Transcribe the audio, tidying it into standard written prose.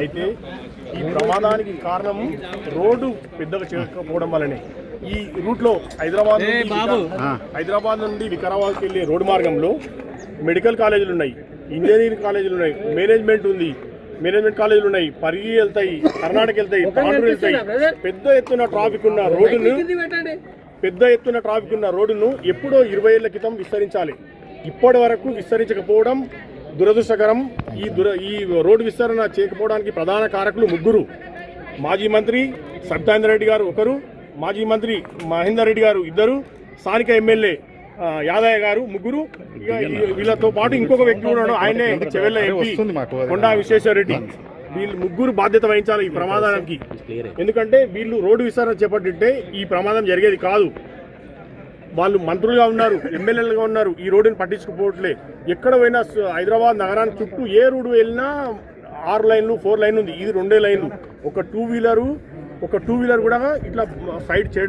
అయితే ఈ ప్రమాదానికి కారణం రోడ్డు పెద్దగా చేయకపోవడం వల్లనే. ఈ రూట్లో హైదరాబాద్ నుండి వికారాబాద్కి వెళ్ళే రోడ్డు మార్గంలో మెడికల్ కాలేజీలు ఉన్నాయి, ఇంజనీరింగ్ కాలేజీలు ఉన్నాయి, మేనేజ్మెంట్ కాలేజీలు ఉన్నాయి, పరిగి వెళ్తాయి, కర్ణాటక వెళ్తాయి, తాండూరు వెళ్తాయి. పెద్ద ఎత్తున ట్రాఫిక్ ఉన్న రోడ్డును ఎప్పుడో 20 ఏళ్ల క్రితం విస్తరించాలి. ఇప్పటి వరకు విస్తరించకపోవడం దురదృష్టకరం. ఈ రోడ్డు విస్తరణ చేయకపోవడానికి ప్రధాన కారకులు ముగ్గురు. మాజీ మంత్రి సబితాందర్ రెడ్డి గారు ఒకరు, మాజీ మంత్రి మహేందర్ రెడ్డి గారు ఇద్దరు, స్థానిక ఎమ్మెల్యే యాదయ్య గారు ముగ్గురు. వీళ్ళతో పాటు ఇంకొక వ్యక్తి ఉన్నాడు, ఆయనే చెవెళ్ళ ఎంపీ కొండా విశ్వేశ్వరరెడ్డి. వీళ్ళు ముగ్గురు బాధ్యత వహించాలి ఈ ప్రమాదానికి. ఎందుకంటే వీళ్ళు రోడ్డు విస్తరణ చేపట్టింటే ఈ ప్రమాదం జరిగేది కాదు. వాళ్ళు మంత్రులుగా ఉన్నారు, ఎమ్మెల్యేలుగా ఉన్నారు, ఈ రోడ్డుని పట్టించుకోవట్లే. ఎక్కడ పోయినా హైదరాబాద్ నగరానికి చుట్టూ ఏ రోడ్డు వెళ్ళినా 6 లైన్లు 4 లైన్లు ఉంది, ఇది 2 లైన్లు. ఒక టూ వీలర్ కూడా ఇట్లా సైడ్ చేయడం